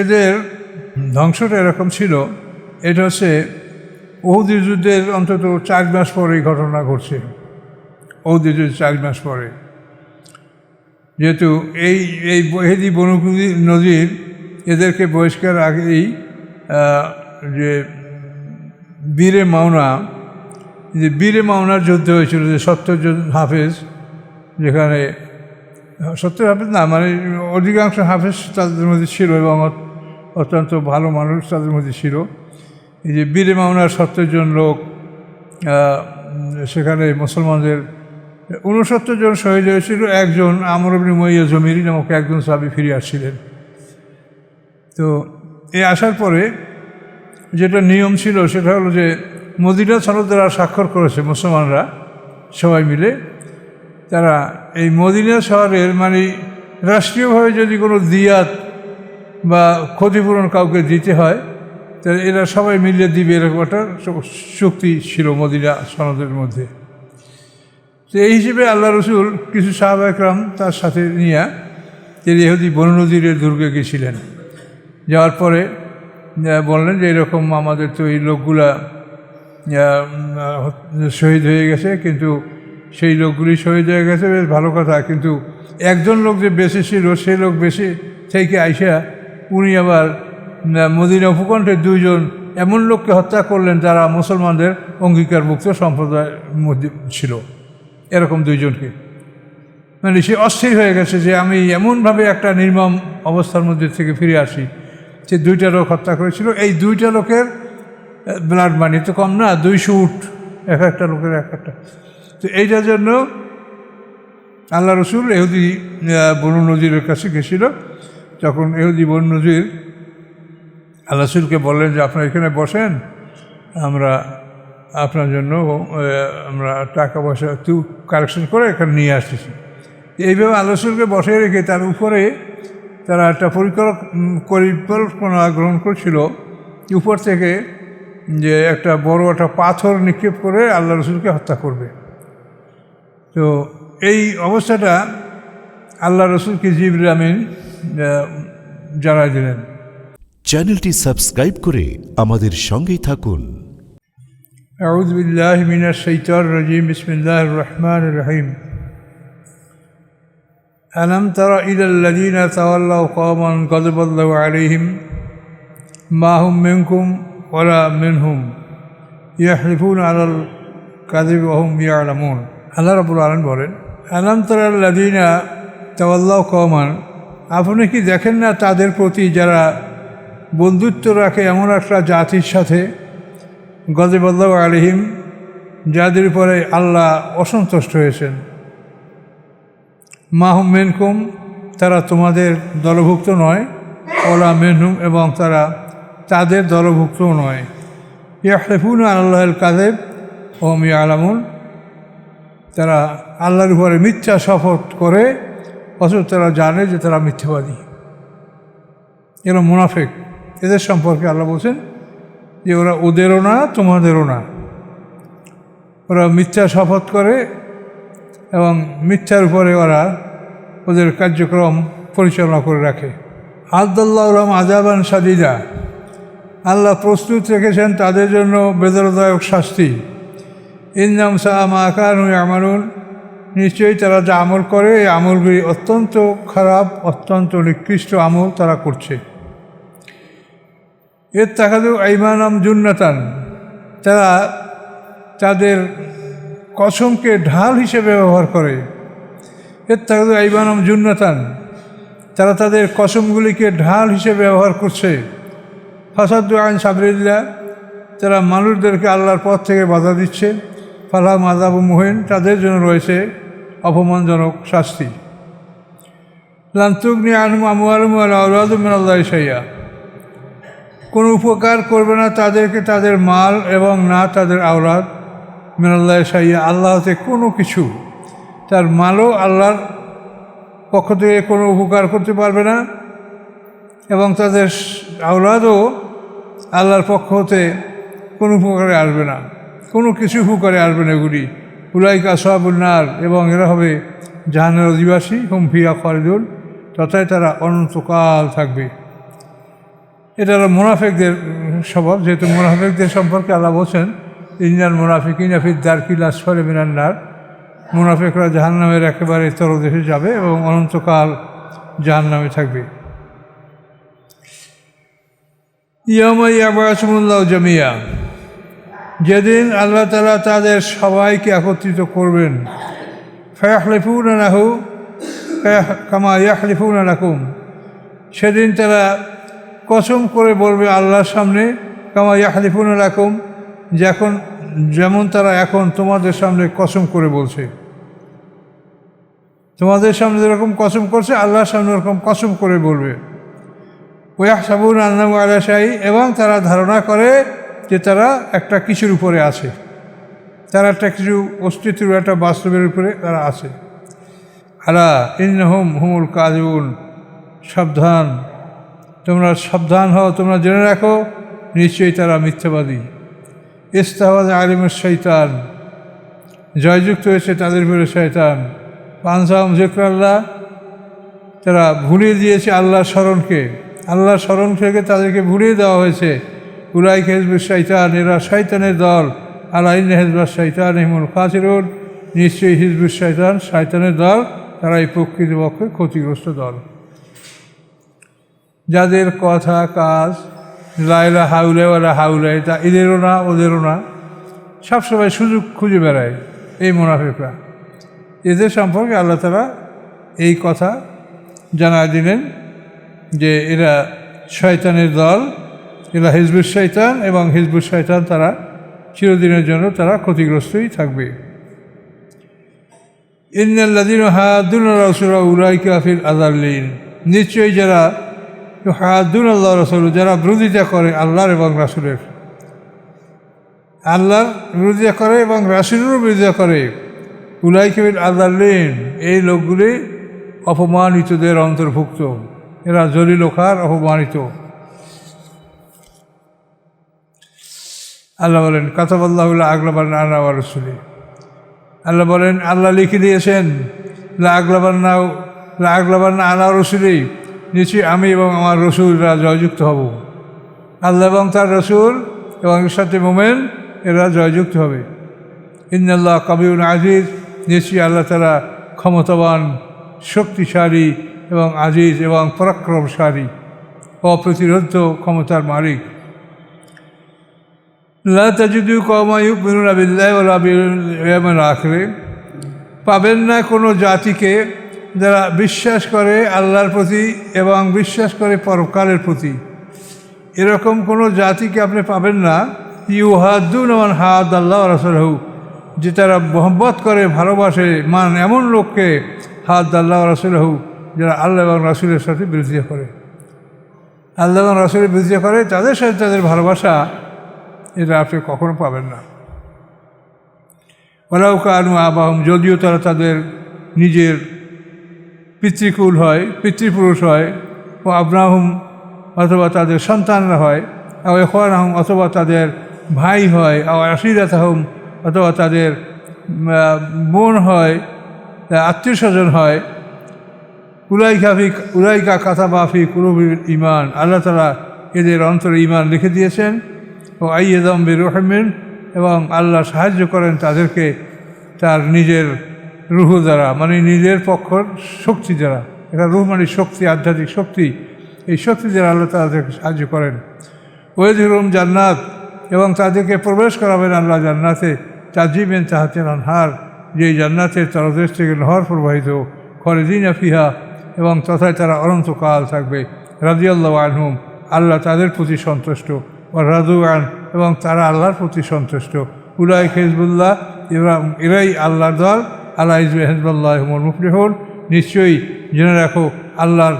এদের ধ্বংসটা এরকম ছিল, এটা হচ্ছে উহুদ যুদ্ধের অন্তত 4 মাস পরে এই ঘটনা ঘটছে। উহুদ যুদ্ধের 4 মাস পরে, যেহেতু এই এই এহেদি বনু নজির এদেরকে বহিষ্কার আগেই যে বীরে মাওনার যুদ্ধ হয়েছিল, যে 70 জন হাফেজ, যেখানে 70 হাফেজ না, মানে অধিকাংশ হাফেজ তাদের মধ্যে ছিল এবং অত্যন্ত ভালো মানুষ তাদের মধ্যে ছিল। এই যে বীরে মাওনার 70 জন লোক, সেখানে মুসলমানদের 69 জন শহীদ হয়েছিল। একজন আমর ইবনে উমাইয়া জমিরি নামক একজন সাহাবী ফিরে আসছিলেন। তো এই আসার পরে যেটা নিয়ম ছিল সেটা হলো যে মদিনা সনদেরা স্বাক্ষর করেছে মুসলমানরা সবাই মিলে। তারা এই মদিনা শহরের মানে রাষ্ট্রীয়ভাবে যদি কোনো দিয়াত বা ক্ষতিপূরণ কাউকে দিতে হয়, তাহলে এরা সবাই মিলে দিবে, এরকম একটা চুক্তি ছিল মদিনা সনদের মধ্যে। তো এই হিসেবে আল্লাহ রসুল কিছু সাহাবা একরাম তার সাথে নিয়ে তিনি ইহুদি বনু নজিরের দুর্গে গেছিলেন। যাওয়ার পরে বললেন যে এরকম আমাদের তো এই লোকগুলা শহীদ হয়ে গেছে, কিন্তু সেই লোকগুলি শহীদ হয়ে গেছে, বেশ ভালো কথা, কিন্তু একজন লোক যে বেঁচে ছিল সেই লোক বেঁচে থেকে আইসা উনি আবার মদিনা উপকণ্ঠের 2 জন এমন লোককে হত্যা করলেন যারা মুসলমানদের অঙ্গীকারভুক্ত সম্প্রদায়ের মধ্যে ছিল। এরকম 2 জনকে, মানে সে অস্থির হয়ে গেছে যে আমি এমনভাবে একটা নির্মম অবস্থার মধ্যে থেকে ফিরে আসি। সে 2টা লোক হত্যা করেছিল। এই 2টা লোকের ব্লাড মানি তো কম না, 200 উট এক একটা লোকের এক একটা। তো এইটার জন্য আল্লাহ রসুল ইহুদি বনু নজিরের কাছে গেছিল। যখন ইহুদি বনু নজির আল্লাহ রসুলকে বললেন যে আপনারা এখানে বসেন, আমরা আপনার জন্য আমরা টাকা পয়সা একটু কালেকশন করে এখানে নিয়ে আসতেছি। এইভাবে আল্লাহ রসুলকে বসে রেখে তার উপরে তারা একটা পরিকল্পনা গ্রহণ করছিল উপর থেকে, যে একটা বড় একটা পাথর নিক্ষেপ করে আল্লাহ রসুলকে হত্যা করবে। তো এই অবস্থাটা আল্লাহ রসুলকে জিবরিল আমিন জানাই দিলেন। চ্যানেলটি সাবস্ক্রাইব করে আমাদের সঙ্গেই থাকুন। আউযু বিল্লাহি মিনাশ শাইতানির রাজীম, বিসমিল্লাহির রহমানির রহিম। আলাম তারা ইলাল্লাযীনা তাওয়াল্লাউ কওমান গাযিবাল্লাহু আলাইহিম মা হুম মিনকুম ওয়ালা মিনহুম ইয়াহলিফুনা আলাল কাযিবি ওয়া হুম ইয়ালামুন। আল্লাহ রাব্বুল আলামিন বলেন, আলাম তারা ইলাল্লাযীনা তাওয়াল্লাউ কওমান, আপনি কি দেখেন না তাদের প্রতি যারা বন্ধুত্ব রাখে এমন একটা জাতির সাথে, গাযিবাল্লাহু আলাইহিম, যাদের উপরে আল্লাহ অসন্তুষ্ট হয়েছেন, মা হুম মিনকুম, তারা তোমাদের দলভুক্ত নয়, ওয়ালা মিনহুম, এবং তারা তাদের দলভুক্তও নয়, ইয়াহলিফুনা আলাল্লাহিল কাযিব ওয়া হুম ইয়ালামুন, তারা আল্লাহর উপরে মিথ্যা শপথ করে অথচ তারা জানে যে তারা মিথ্যাবাদী। এরা মুনাফিক। এদের সম্পর্কে আল্লাহ বলছেন যে ওরা ওদেরও না তোমাদেরও না, ওরা মিথ্যা শপথ করে এবং মিথ্যার উপরে ওরা ওদের কার্যক্রম পরিচালনা করে রাখে। আদাল্লাহুম আযাবান শাদীদা, আল্লাহ প্রস্তুত রেখেছেন তাদের জন্য বেদনাদায়ক শাস্তি। ইন্নাহুম সাআ মা কানু ইয়ামালুন, নিশ্চয়ই তারা যা আমল করে এই আমলগুলি অত্যন্ত খারাপ, অত্যন্ত নিকৃষ্ট আমল তারা করছে। ইত্তাখাযু আইমানাহুম জুন্নাতান, তারা তাদের কসমকে ঢাল হিসেবে ব্যবহার করে। ইত্তাখাযু আইমানাহুম জুন্নাতান, তারা তাদের কসমগুলিকে ঢাল হিসেবে ব্যবহার করছে। ফাসাদ্দু আন সাবিলিল্লাহ, তারা মানুষদেরকে আল্লাহর পথ থেকে বাধা দিচ্ছে। ফালাহুম আযাবুম মুহিন, তাদের জন্য রয়েছে অপমানজনক শাস্তি। লান তুগনি আনহুম আমওয়ালুহুম ওয়ালা আওলাদুহুম মিনাল্লাহি শাইআ, কোনো উপকার করবে না তাদেরকে তাদের মাল এবং না তাদের আওলাদ, মিনাল্লাহি শাইআ, আল্লাহ হতে কোনো কিছু, তার মালও আল্লাহর পক্ষ থেকে কোনো উপকার করতে পারবে না এবং তাদের আওলাদও আল্লাহর পক্ষ হতে কোনো উপকারে আসবে না, কোনো কিছু উপকারে আসবে না এগুলি। উলাইকা আসহাবুন নার, এবং এরা হবে জাহান্নামের অধিবাসী। হুম ফিহা খালিদুন, তথায় তারা অনন্তকাল থাকবে। এটা হলো মুনাফিকদের স্বভাব। যেহেতু মুনাফিকদের সম্পর্কে আল্লাহ বলছেন ইন্নাল মুনাফিকিনা ফি দারকিল আসফালি মিনান নার, মুনাফিকরা জাহান্নামের একেবারে তলদেশে যাবে এবং অনন্তকাল জাহান্নামে থাকবে। ইয়াউমা ইয়াবআসুহুমুল্লাহু জামিয়া, যেদিন আল্লাহ তাআলা তাদের সবাইকে একত্রিত করবেন। ফায়াহলিফুনা লাহু কামা ইয়াহলিফুনা লাকুম, সেদিন তারা কসম করে বলবে আল্লাহর সামনে, কামা ইয়াহলিফুনা লাকুম, যেমন তারা এখন তোমাদের সামনে কসম করে বলছে। তোমাদের সামনে যেরকম কসম করছে আল্লাহর সামনে ওরকম কসম করে বলবে। ওয়াহসাবুনা আন্নাহুম আলা শাই, এবং তারা ধারণা করে যে তারা একটা কিছুর উপরে আছে, তারা একটা কিছু অস্তিত্বের একটা বাস্তবের উপরে তারা আছে। আলা ইন্নাহুম হুমুল কাযিবুন, সাবধান, তোমরা সাবধান হও, তোমরা জেনে রাখো নিশ্চয়ই তারা মিথ্যাবাদী। ইস্তাহওয়াজ আলিমুশ শয়তান, জয়যুক্ত হয়েছে তাদের উপরে শয়তান। পানসাহুম যিকরাল্লাহ, তারা ভুলিয়ে দিয়েছে আল্লাহর স্মরণকে, আল্লাহর স্মরণ থেকে তাদেরকে ভুলিয়ে দেওয়া হয়েছে। উলাইকা হিজবুশ শয়তান, এরা শয়তানের দল। আলা ইন্না হিজবাশ শয়তানি হুমুল খাসিরুন, নিশ্চয়ই হিজবুশ শয়তান, শয়তানের দল, তারা এই প্রকৃতপক্ষে ক্ষতিগ্রস্ত দল। যাদের কথা কাজ লাইলা হাউলে ওলা হাউলে, তা এদেরও না ওদেরও না, সবসময় সুযোগ খুঁজে বেড়ায় এই মুনাফিকরা। এদের সম্পর্কে আল্লাহ তাআলা এই কথা জানায় দিলেন যে এরা শয়তানের দল, এরা হিজবুশ শয়তান, এবং হিজবুশ শয়তান তারা চিরদিনের জন্য তারা ক্ষতিগ্রস্তই থাকবে। ইন্নাল্লাযীনা হাদ্দুনা রাসূলা উলাইকা ফিল আযাল্লিন, নিশ্চয়ই যারা হাদ্দুনা আল্লাহ রাসূল, যারা বিরোধিতা করে আল্লাহর এবং রাসূলের, আল্লাহর বিরোধিতা করে এবং রাসূলেরও বিরোধিতা করে, উলাইকা ফিল আযাল্লিন, এই লোকগুলি অপমানিতদের অন্তর্ভুক্ত, এরা জলিল ওখার অপমানিত। আল্লাহ বলেন কাতাবাল্লাহু লা আগলাবান্না আনা ওয়া রাসূলি, আল্লাহ বলেন আল্লাহ লিখে দিয়েছেন লা আগলাবান্না আনা ওয়া রাসূলি, নিশ্চয়ই আমি এবং আমার রসুলরা জয়যুক্ত হব। আল্লাহ এবং তার রসুল এবং এর সাথে মোমেন এরা জয়যুক্ত হবে। ইন্নাল্লাহ কাবিয়ুন আজিজ, নিশ্চয়ই আল্লাহ তাআলা ক্ষমতাবান, শক্তিশালী এবং আজিজ এবং পরাক্রমশালী, অপ্রতিরোধ্য ক্ষমতার মালিক। লা তাজিদু কওমান ইউমিনুনা বিল্লাহি ওয়া বিল ইয়াউমিল আখির, পাবেন না কোনো জাতিকে যারা বিশ্বাস করে আল্লাহর প্রতি এবং বিশ্বাস করে পরকালের প্রতি, এরকম কোনো জাতিকে আপনি পাবেন না। ইউহাদ্দুনা মান হাদাল্লাহ ওয়া রাসূলহু, যে তারা মহব্বত করে ভালোবাসে এমন লোককে, হাদাল্লাহ ওয়া রাসূলহু, যারা আল্লাহ এবং রাসূলের সাথে বিরোধিতা করে, আল্লাহ এবং রাসূলের বিরোধিতা করে, তাদের সাথে তাদের ভালোবাসা এটা আপনি কখনো পাবেন না। ওয়ালাউ কানু আবাহুম, যদিও তারা তাদের নিজের পিতৃকুল হয়, পিতৃপুরুষ হয়, ও আবনাহুম, অথবা তাদের সন্তানরা হয়, আও ইখওয়ানাহুম, অথবা তাদের ভাই হয়, আও আশিরাতাহুম, অথবা তাদের বোন হয়, আত্মীয় স্বজন হয়। উলাইকা কাতাবা ফি কুলুবিহিম ঈমান, আল্লাহ তাআলা এদের অন্তরে ঈমান লিখে দিয়েছেন। ও আইয়াদাহুম বিরূহিম মিন, এবং আল্লাহ সাহায্য করেন তাদেরকে তার নিজের রূহ দ্বারা, মানে নিজের পক্ষর শক্তি দ্বারা। এটা রূহ মানে শক্তি, আধ্যাত্মিক শক্তি, এই শক্তি দ্বারা আল্লাহ তাদেরকে সাহায্য করেন। ওয়াদখিলুহুম জান্নাত, এবং তাদেরকে প্রবেশ করাবেন আল্লাহ জান্নাতে, তাজরি মিন তাহতিহাল আনহার, যেই জান্নাতের তলদেশ থেকে নহর প্রবাহিত, খালিদিনা ফিহা, এবং তথায় তারা অনন্তকাল থাকবে। রাদিয়াল্লাহু আনহুম, আল্লাহ তাদের প্রতি সন্তুষ্ট, ওয়া রাদু আন, এবং তারা আল্লাহর প্রতি সন্তুষ্ট। উলাইকা হিজবুল্লাহ, এরাই আল্লাহর দল। আলা ইন্না হিজবাল্লাহি হুমুল মুফলিহুন, নিশ্চয়ই জেনে রাখো আল্লাহর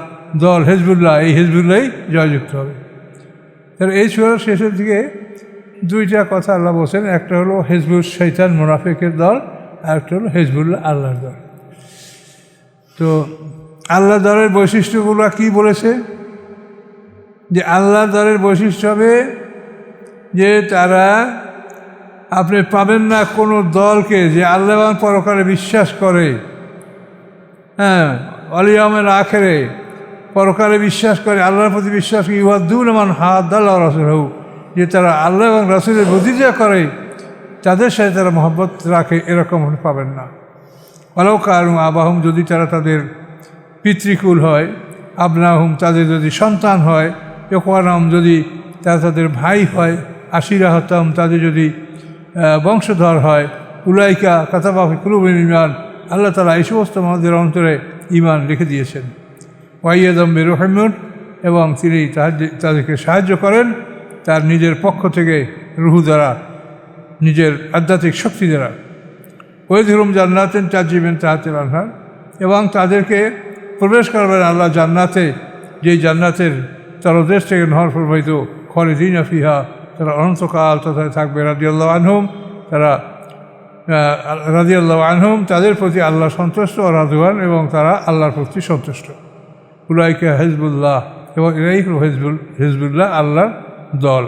দল হিজবুল্লাহ, এই হিজবুল্লাহই জয়যুক্ত হবে। তাহলে এই সূরার শেষের দিকে দুইটা কথা আল্লাহ বলছেন, একটা হলো হিজবুশ শয়তান মুনাফিকের দল, আর একটা হলো হিজবুল্লাহ আল্লাহর দল। তো আল্লাহ দলের বৈশিষ্ট্যগুলো কি বলেছে? যে আল্লাহ দলের বৈশিষ্ট্য হবে যে তারা, আপনি পাবেন না কোনো দলকে যে আল্লাহ এবং পরকালে বিশ্বাস করে, হ্যাঁ, ওয়াল ইয়াউমিল আখিরে, পরকালে বিশ্বাস করে, আল্লাহর প্রতি বিশ্বাস করে, ইউহাদ্দুন মান হাদ্দাল্লাহ রাসূলহু, যে তারা আল্লাহ এবং রাসূলের বিরোধিতা করে তাদের সাথে তারা মহব্বত রাখে, এরকম পাবেন না। ওয়ালাউ কানু আবাহুম, যদি তারা তাদের পিতৃকুল হয়, আবনাহুম, তাদের যদি সন্তান হয়, ইখওয়ানাহুম, যদি তারা তাদের ভাই হয়, আশিরাহতাহুম, তাদের যদি বংশধর হয়, উলাইকা কাতাবা ফি কুলুবিহিম ঈমান, আল্লাহ তাআলা এই সমস্ত আমাদের অন্তরে ঈমান রেখে দিয়েছেন। ওয়াইয়াদাম বিরুহিমুন, এবং তিনি তাদেরকে সাহায্য করেন তার নিজের পক্ষ থেকে, রুহু দ্বারা, নিজের আধ্যাত্মিক শক্তি দ্বারা। ওয়াইদখুলুহুম জান্নাতিন তাজরি মিন তাহতিহাল আনহার, এবং তাদেরকে প্রবেশ করবেন আল্লাহ জান্নাতে, যেই জান্নাতের তলদেশ থেকে নহর প্রবাহিত, খালিদিনা ফিহা, তারা অনন্তকাল তথায় থাকবে। রাদিয়াল্লাহু আনহুম, তারা রাদিয়াল্লাহু আনহুম, তাদের প্রতি আল্লাহ সন্তুষ্ট, ও রাদওয়ান, এবং তারা আল্লাহর প্রতি সন্তুষ্ট। উলাইকা হিজবুল্লাহ, এবং এরাই হল হিজবুল্লাহ, আল্লাহর দল।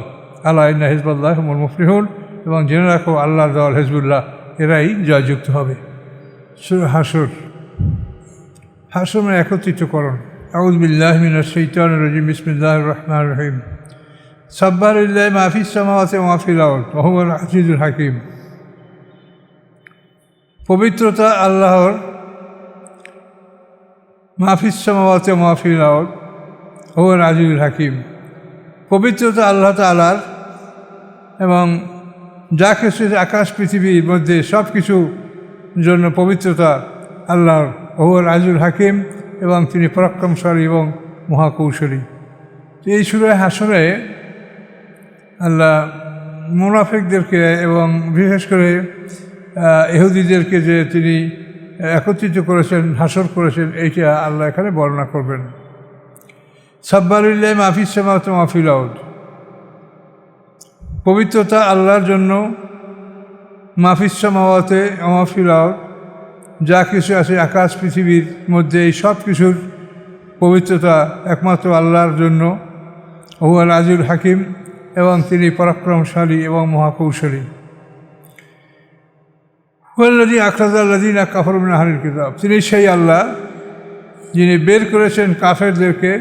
আল্লাহ ইন্না হিজবাল্লাহ হুমুল মুফলিহুন, এবং জেনে রাখো আল্লাহর দল হিজবুল্লাহ, এরাই জয়যুক্ত হবে। সূরা হাশর, হাশরের একত্রিতকরণ। আউযু বিল্লাহি মিনাশ শাইতানির রাজিম, বিসমিল্লাহির রহমানির রহিম। সাব্বাহা লিল্লাহি মা ফিস সামাওয়াতি ওয়া মা ফিল আরদ ওয়া হুয়াল আজিজুল হাকীম। পবিত্রতা আল্লাহর, মা ফিস সামাওয়াতি ওয়া মা ফিল আরদ ওয়া হুয়াল আজিজুল হাকীম। পবিত্রতা আল্লাহ তাআলার, এবং যা কিছু আকাশ পৃথিবীর মধ্যে সব কিছুর জন্য পবিত্রতা আল্লাহর। ওয়া হুয়াল আজিজুল হাকীম, এবং তিনি পরাক্রমশালী এবং মহাকৌশলী। এই সূরা হাশরে আল্লাহ মুনাফিকদেরকে এবং বিশেষ করে ইহুদিদেরকে যে তিনি একত্রিত করেছেন, হাসর করেছেন, এইটা আল্লাহ এখানে বর্ণনা করবেন। সাব্বাহা লিল্লাহি মা ফিস সামাওয়াতি ওয়া মা ফিল আরদ, পবিত্রতা আল্লাহর জন্য, মা ফিস সামাওয়াতি ওয়া মা ফিল আরদ, যা কিছু আছে আকাশ পৃথিবীর মধ্যে, এই সব কিছুর পবিত্রতা একমাত্র আল্লাহর জন্য। ওয়া হুয়াল আজিজুল হাকীম, এবং তিনি পরাক্রমশালী এবং মহাকৌশলী। হুয়াল্লাযী আখরাজাল্লাযীনা কাফারু মিন আহলিল কিতাব, তিনি সেই আল্লাহ যিনি বের করেছেন কাফেরদেরকে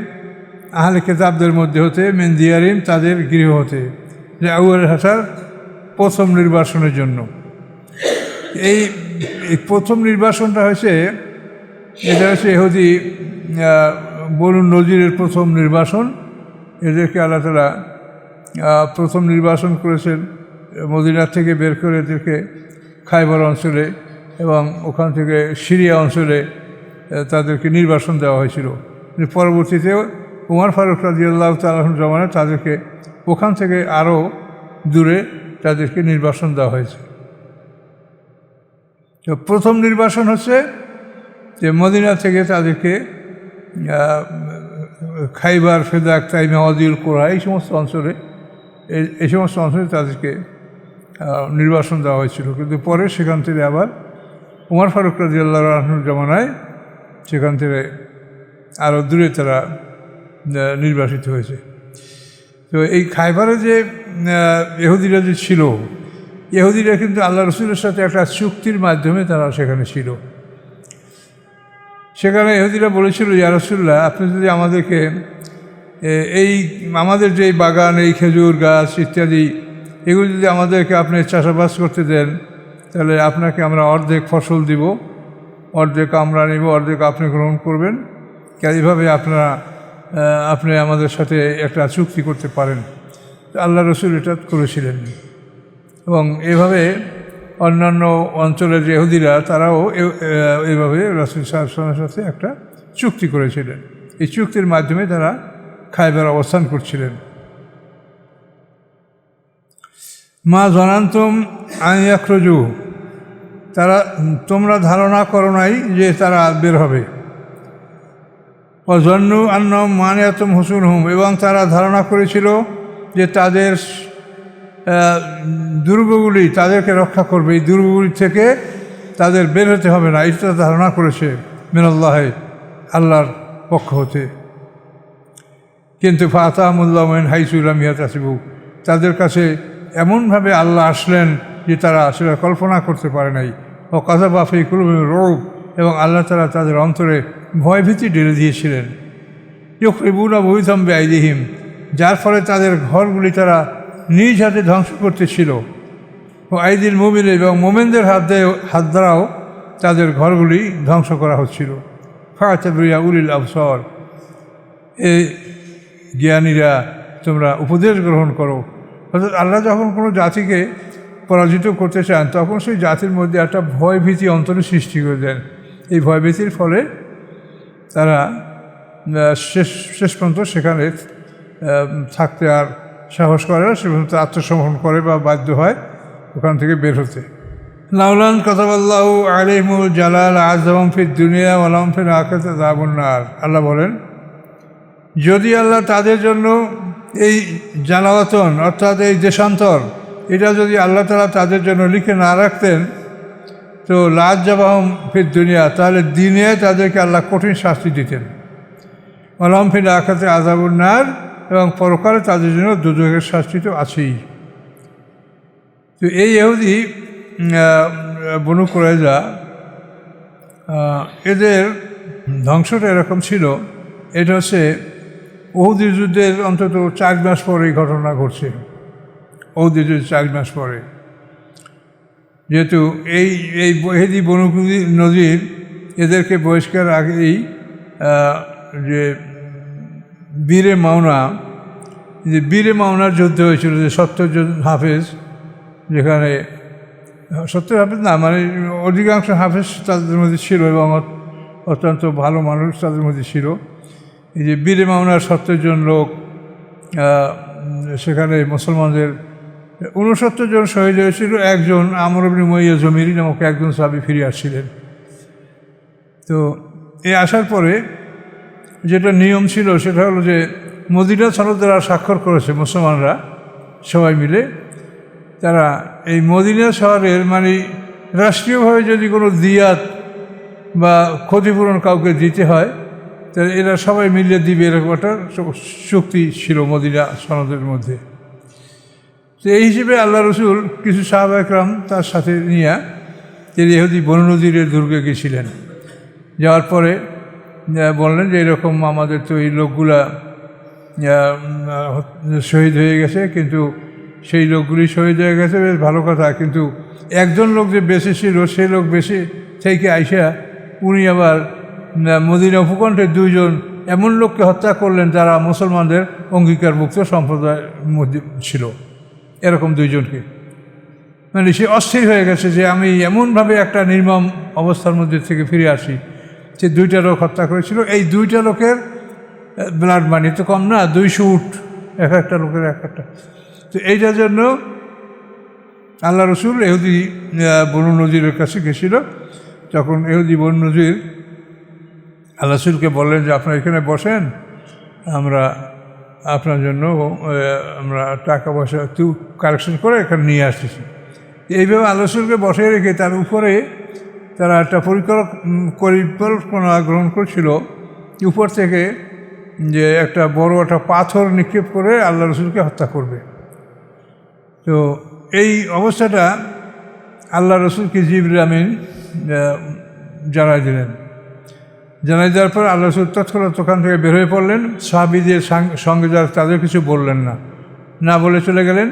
আহলে কিতাবদের মধ্যে হতে, মিন দিয়ারিহিম, তাদের গৃহ হতে, যে আউয়াল হাসার, প্রথম নির্বাসনের জন্য। এই প্রথম নির্বাসনটা হয়েছে, এটা হচ্ছে ইহুদি বনু নজিরের প্রথম নির্বাসন। এদেরকে আল্লাহ তাআলা প্রথম নির্বাসন করেছেন, মদিনা থেকে বের করে এদেরকে খায়বার অঞ্চলে এবং ওখান থেকে সিরিয়া অঞ্চলে তাদেরকে নির্বাসন দেওয়া হয়েছিল। পরবর্তীতে উমর ফারুক রাদিয়াল্লাহু তাআলা আনহুর জামানায় তাদেরকে ওখান থেকে আরও দূরে তাদেরকে নির্বাসন দেওয়া হয়েছে। তো প্রথম নির্বাসন হচ্ছে যে মদিনা থেকে তাদেরকে খাইবার, ফেদাক, তাইমা, ওয়াদিউল কুরা, এই সমস্ত অঞ্চলে তাদেরকে নির্বাসন দেওয়া হয়েছিল। কিন্তু পরে সেখান থেকে আবার উমর ফারুক রাদিয়াল্লাহু আনহুর জামানায় সেখান থেকে আরও দূরে তারা নির্বাসিত হয়েছে। তো এই খাইবারে যে ইহুদিরা যে ছিল, ইহুদিরা কিন্তু আল্লাহ রসুলের সাথে একটা চুক্তির মাধ্যমে তারা সেখানে ছিল। সেখানে ইহুদিরা বলেছিল, ইয়া রাসূলুল্লাহ, আপনি যদি আমাদেরকে আমাদের যে বাগান, এই খেজুর গাছ ইত্যাদি, এগুলো যদি আমাদেরকে আপনি চাষাবাস করতে দেন, তাহলে আপনাকে আমরা অর্ধেক ফসল দিব, অর্ধেক আমরা নেব, অর্ধেক আপনি গ্রহণ করবেন। এইভাবে আপনি আমাদের সাথে একটা চুক্তি করতে পারেন। আল্লাহ রসুল এটা করেছিলেন, এবং এভাবে অন্যান্য অঞ্চলের যে ইহুদিরা তারাও এইভাবে রাসূল সাল্লাল্লাহু আলাইহি ওয়াসাল্লামের সাথে একটা চুক্তি করেছিলেন। এই চুক্তির মাধ্যমে তারা খায়বার অবস্থান করছিলেন। মা জানান্তুম আন ইয়াখরুজু, তোমরা ধারণা করো নাই যে তারা বের হবে। ওয়াজান্নু আন্নাহুম মানিয়াতুহুম হুসুনুহুম, এবং তারা ধারণা করেছিল যে তাদের দুর্গগুলি তাদেরকে রক্ষা করবে, এই দুর্গগুলি থেকে তাদের বের হতে হবে না, এটা ধারণা করেছে মিনাল্লাহি, আল্লাহর পক্ষ হতে। কিন্তু ফাতাহামুল্লাহু মিন হাইসু লাম ইয়াহতাসিবু, তাদের কাছে এমনভাবে আল্লাহ আসলেন যে তারা সেটা কল্পনা করতে পারে নাই। ও কাযাবা ফী কুলুবিহিম রুব, এবং আল্লাহ তাআলা তাদের অন্তরে ভয়ভীতি ঢেলে দিয়েছিলেন। ইউখরিবুনা বুয়ুতাহুম বিআইদিহিম, যার ফলে তাদের ঘরগুলি তারা নিজ হাতে ধ্বংস করতেছিল। ও আইদিল মুমিন, এবং মোমেনদের হাত দ্বারাও তাদের ঘরগুলি ধ্বংস করা হচ্ছিল। ফাতাবিয়া উলিল আবসার, এই জ্ঞানীরা তোমরা উপদেশ গ্রহণ করো। অর্থাৎ আল্লাহ যখন কোনো জাতিকে পরাজিত করতে চান তখন সেই জাতির মধ্যে একটা ভয়ভীতি অন্তরে সৃষ্টি করে দেন। এই ভয়ভীতির ফলে তারা শেষ পর্যন্ত সেখানে থাকতে আর সাহস করে না, সে পর্যন্ত আত্মসমর্পণ করে বা বাধ্য হয় ওখান থেকে বের হতে। লাউলান কাতাবাল্লাহু আলাইহিমুল জালাল আযযাহুম ফিদ দুনিয়া ওয়া লাহুম ফিল আখিরাতি আযাবুন নার। আল্লাহ বলেন, যদি আল্লাহ তাদের জন্য এই জালাওয়াতন অর্থাৎ এই দেশান্তর এটা যদি আল্লাহ তাআলা তাদের জন্য লিখে না রাখতেন তো লা'আযযাবাহুম ফিদ দুনিয়া, তাহলে দিনে তাদেরকে আল্লাহ কঠিন শাস্তি দিতেন। ওয়া লাহুম ফিল আখিরাতি আযাবুন নার, এবং পরকালে তাদের জন্য দুজকের শাস্তি তো আছেই। তো এই ইহুদি বনু কুরাইজা এদের ধ্বংসটা এরকম ছিল। এটা হচ্ছে উহুদের যুদ্ধের অন্তত 4 মাস পরে এই ঘটনা ঘটছে। উহুদের যুদ্ধের 4 মাস পরে, যেহেতু এই ইহুদি বনু নজির এদেরকে বহিষ্কার আগেই যে বীরে মাওনার যুদ্ধ হয়েছিল, যে 70 জন হাফেজ, যেখানে 70 হাফেজ না, মানে অধিকাংশ হাফেজ তাদের মধ্যে ছিল এবং অত্যন্ত ভালো মানুষ তাদের মধ্যে ছিল। এই যে বীরে মাওনার 70 জন লোক, সেখানে মুসলমানদের 69 জন শহীদ হয়েছিল। একজন আমর ইবনে উমাইয়া জমিরি নামক একজন সাহাবী ফিরে আসছিলেন। তো এই আসার পরে যেটা নিয়ম ছিল সেটা হলো যে মদিনা সনদ যারা স্বাক্ষর করেছে মুসলমানরা সবাই মিলে, তারা এই মদিনা শহরের মানে রাষ্ট্রীয়ভাবে যদি কোনো দিয়াত বা ক্ষতিপূরণ কাউকে দিতে হয় তাহলে এরা সবাই মিলে দিবে, এরকম একটা চুক্তি ছিল মদিনা সনদের মধ্যে। তো এই হিসেবে আল্লাহ রসুল কিছু সাহাবা একরাম তার সাথে নিয়ে তিনি ইহুদি বনু নজিরের দুর্গে গেছিলেন। যাওয়ার পরে বললেন যে এরকম আমাদের তো এই লোকগুলা শহীদ হয়ে গেছে, কিন্তু সেই লোকগুলি শহীদ হয়ে গেছে বেশ ভালো কথা, কিন্তু একজন লোক যে বেঁচে ছিল সেই লোক বেঁচে থেকে আইসা উনি আবার মদিনা উপকণ্ঠের 2 জন এমন লোককে হত্যা করলেন যারা মুসলমানদের অঙ্গীকারভুক্ত সম্প্রদায়ের মধ্যে ছিল। এরকম 2 জনকে, মানে সে অস্থির হয়ে গেছে যে আমি এমনভাবে একটা নির্মম অবস্থার মধ্যে থেকে ফিরে আসি। সে 2টা লোক হত্যা করেছিল। এই 2টা লোকের ব্লাড মানি তো কম না, 200 উট এক একটা লোকের এক একটা। তো এইটার জন্য আল্লাহ রসুল ইহুদি বনু নজিরের কাছে গেছিল। তখন ইহুদি বনু নজির আল্লাহ রসুলকে বললেন যে আপনারা এখানে বসেন, আমরা আপনার জন্য আমরা টাকা পয়সা একটু কালেকশন করে এখানে নিয়ে আসতেছি। এইভাবে আল্লাহ রসুলকে বসে রেখে তার উপরে তারা একটা পরিকল্পনা গ্রহণ করছিল উপর থেকে, যে একটা বড় একটা পাথর নিক্ষেপ করে আল্লাহ রসুলকে হত্যা করবে। তো এই অবস্থাটা আল্লাহ রসুলকে জিবরিল আমিন জানাই দিলেন। জানাই দেওয়ার পর আল্লাহ রসুল তৎক্ষণাৎ ওখান থেকে বের হয়ে পড়লেন। সাহাবীদের সঙ্গে যারা তাদের কিছু বললেন না বলে চলে গেলেন।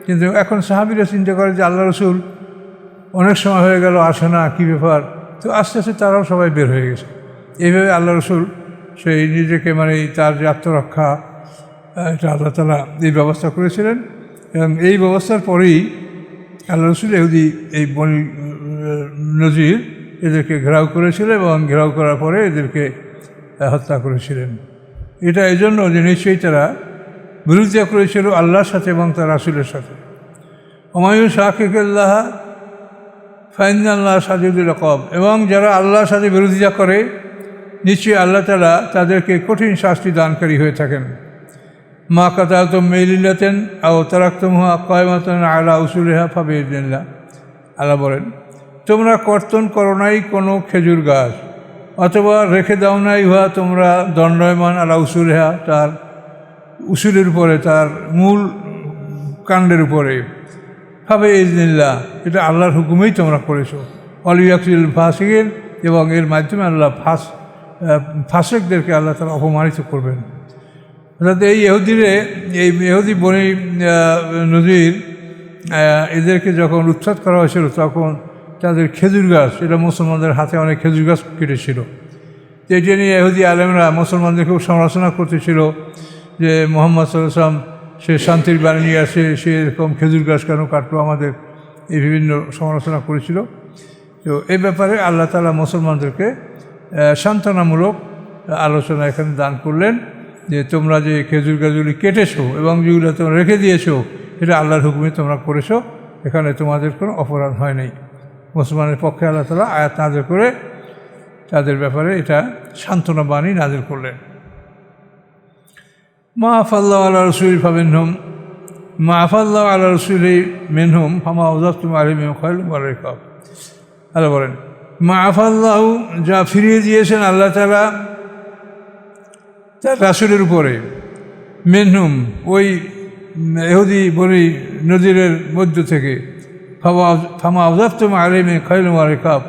কিন্তু এখন সাহাবীরা চিন্তা করে যে আল্লাহ রসুল অনেক সময় হয়ে গেল আসে না, কী ব্যাপার। তো আস্তে আস্তে তারাও সবাই বের হয়ে গেছে। এইভাবে আল্লাহ রসুল সেই নিজেকে মানে তার যে আত্মরক্ষা, এটা আল্লাহ তাআলা এই ব্যবস্থা করেছিলেন। এবং এই ব্যবস্থার পরেই আল্লাহ রসুল ইহুদি এই বনি নজির এদেরকে ঘেরাও করেছিল এবং ঘেরাও করার পরে এদেরকে হত্যা করেছিলেন। এটা এই জন্য যে নিশ্চয়ই তারা বিরোধিতা করেছিল আল্লাহর সাথে এবং তার রাসূলের সাথে। ওমায়ু শাকিকুল্লাহ ফাইনাল্লাহ শাদীদুল ইকাব, এবং যারা আল্লাহর সাথে বিরোধিতা করে নিশ্চয়ই আল্লাহ তাআলা তাদেরকে কঠিন শাস্তি দানকারী হয়ে থাকেন। মা কাতালতুম মিন লিল্লাতিন আও তারাকতুমুহা কায়মাতান আলা উসুলিহা ফাবিইযনিল্লাহ। আল্লাহ বলেন, তোমরা কর্তন করো নাই কোনো খেজুর গাছ, অথবা রেখে দাও নাই উহা তোমরা দণ্ডায়মান আলা উসুলিহা, তার উসুলের উপরে, তার মূল কাণ্ডের উপরে। ফাবিইযনিল্লাহ, এটা আল্লাহর হুকুমেই তোমরা করেছো। ওয়ালিয়াকজিল ফাসিকিন, এবং এর মাধ্যমে আল্লাহ ফাসেকদেরকে আল্লাহ তাআলা অপমানিত করবেন। অর্থাৎ এই ইহুদি বনি নজির এদেরকে যখন উচ্ছেদ করা হয়েছিল তখন তাদের খেজুর গাছ, এটা মুসলমানদের হাতে অনেক খেজুর গাছ কেটেছিল। এটা নিয়ে ইহুদি আলেমরা মুসলমানদের খুব সমালোচনা করতেছিল যে মুহাম্মদ সাল্লাল্লাহু আলাইহি ওয়াসাল্লাম সে শান্তির বাণী নিয়ে আসে, সে এরকম খেজুর গাছ কেন কাটলো, আমাদের এই বিভিন্ন সমালোচনা করেছিল। তো এই ব্যাপারে আল্লাহ তাআলা মুসলমানদেরকে সান্ত্বনামূলক আলোচনা এখানে দান করলেন যে তোমরা যে খেজুর গাছগুলি কেটেছো এবং যেগুলো তোমরা রেখে দিয়েছো এটা আল্লাহর হুকুমে তোমরা করেছো, এখানে তোমাদের কোনো অপরাধ হয় নাই। মুসলমানের পক্ষে আল্লাহ তাআলা আয়াত নাযিল করে তাদের ব্যাপারে এটা সান্ত্বনা বাণী নাযিল করলেন। মা আফাল্লাহু আলা রাসূলিহি ফামিনহুম মা আফাল্লাহু আলা রাসূলিহি মিনহুম ফামা আওজাফতুম আলাইহিম মিন খায়লিন ওয়া রিকাব। আল্লাহ বলেন মা আফাল্লাহু, যা ফিরিয়ে দিয়েছেন আল্লাহ তাআলা তার রাসূলের উপরে, মিনহুম ওই ইহুদি বনি নজিরের মধ্য থেকে, ফামা আওজাফতুম আলাইহিম মিন খায়লিন ওয়া রিকাব,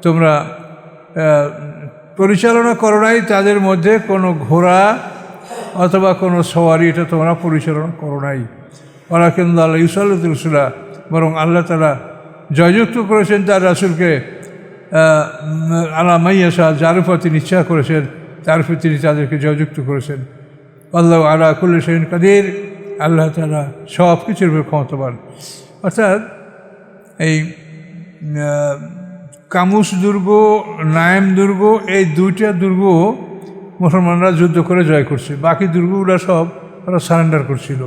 তোমরা পরিচালনা করো নাই তাদের মধ্যে কোনো ঘোড়া অথবা কোনো সওয়ারি, এটা তোমরা পরিচালনা করো নাই। ওয়ালাকিন আল্লাহ ইউসাল্লিতু রাসূলা, বরং আল্লাহ তাআলা জয়যুক্ত করেছেন তার রাসূলকে আলা মাইয়াশা, যার উপর তিনি ইচ্ছা করেছেন তার উপর তিনি তাদেরকে জয়যুক্ত করেছেন। আল্লাহু আলা কুল্লি শাইইন কাদির, আল্লাহ তাআলা সব কিছুর উপর ক্ষমতাবান। অর্থাৎ এই কামুস দুর্গ, নায়েম দুর্গ, এই দুইটা দুর্গ মুসলমানরা যুদ্ধ করে জয় করছে, বাকি দুর্গগুলো সব ওরা সারেন্ডার করছিল।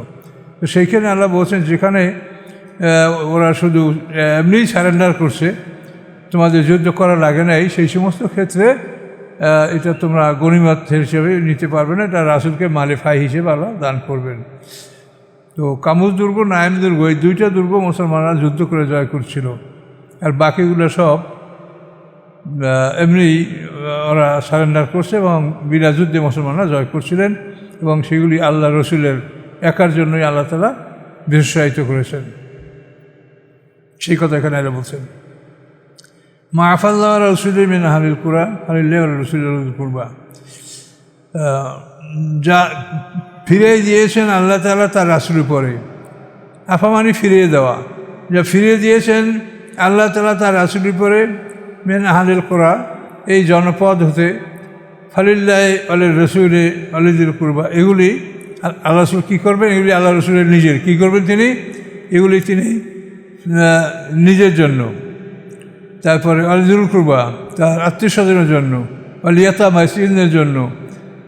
তো সেইখানে আল্লাহ বলছেন যেখানে ওরা শুধু এমনিই সারেন্ডার করছে, তোমাদের যুদ্ধ করা লাগে নাই, সেই সমস্ত ক্ষেত্রে এটা তোমরা গনিমত হিসেবে নিতে পারবে না, এটা রাসূলকে মালিফাই হিসেবে আল্লাহ দান করবেন। তো কামুস দুর্গ, নায়েম দুর্গ, এই দুইটা দুর্গ মুসলমানরা যুদ্ধ করে জয় করছিল, আর বাকিগুলো সব এমনি ওরা সারেন্ডার করছে এবং বিনা যুদ্ধে মুসলমানরা জয় করছিলেন, এবং সেগুলি আল্লাহ রসুলের একার জন্যই আল্লাহ তাআলা বিশেষায়িত করেছেন। সেই কথা এখানে আল্লাহ বলছেন মা আফাল্লাহু আলা রাসূলিহি মিন আহলিল কুরা আলিল্লাহি ওয়া রাসূলিল কুরবা, যা ফিরিয়ে দিয়েছেন আল্লাহ তাআলা তার রাসূলের উপরে। আফা মানে ফিরিয়ে দেওয়া, যা ফিরিয়ে দিয়েছেন আল্লাহ তাআলা তার রাসূলের উপরে মিন আহলিল কুরা, এই জনপদ হতে, ফালিল্লাহি ওয়ালির রাসূলি ওয়ালিযিল কুরবা, এগুলি আল্লাহ রাসূল কী করবেন, এগুলি আল্লাহ রাসূলের নিজের কী করবেন তিনি, এগুলি তিনি নিজের জন্য, তারপরে ওয়ালিযিল কুরবা তার আত্মীয় স্বজনের জন্য, ওয়াল ইয়াতামা মিসকিনদের জন্য,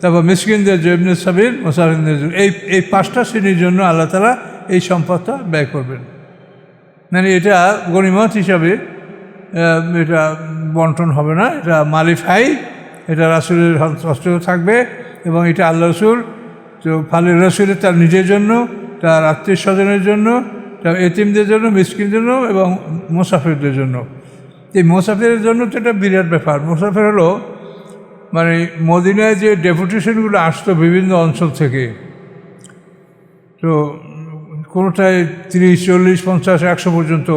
তারপর মিসকিনদের জন্য, ইবনে সাবিল মুসাফিরদের জন্য, এই পাঁচটা শ্রেণীর জন্য আল্লাহ তাআলা এই সম্পদটা ব্যয় করবেন। মানে এটা গনিমত হিসাবে এটা বন্টন হবে না, এটা মালিফাই, এটা রাসূলের হস্তে থাকবে, এবং এটা আল্লাহ রাসূল তো ফালের রাসূলের তার নিজের জন্য, তার আত্মীয় স্বজনের জন্য, তার এতিমদের জন্য, মিসকিনদের জন্য এবং মুসাফিরদের জন্য। এই মুসাফিরের জন্য তো এটা বিরাট ব্যাপার। মুসাফির হলো মানে মদিনায় যে ডেপুটেশনগুলো আসতো বিভিন্ন অঞ্চল থেকে, তো কোনোটায় 30, 40, 50, 100 পর্যন্ত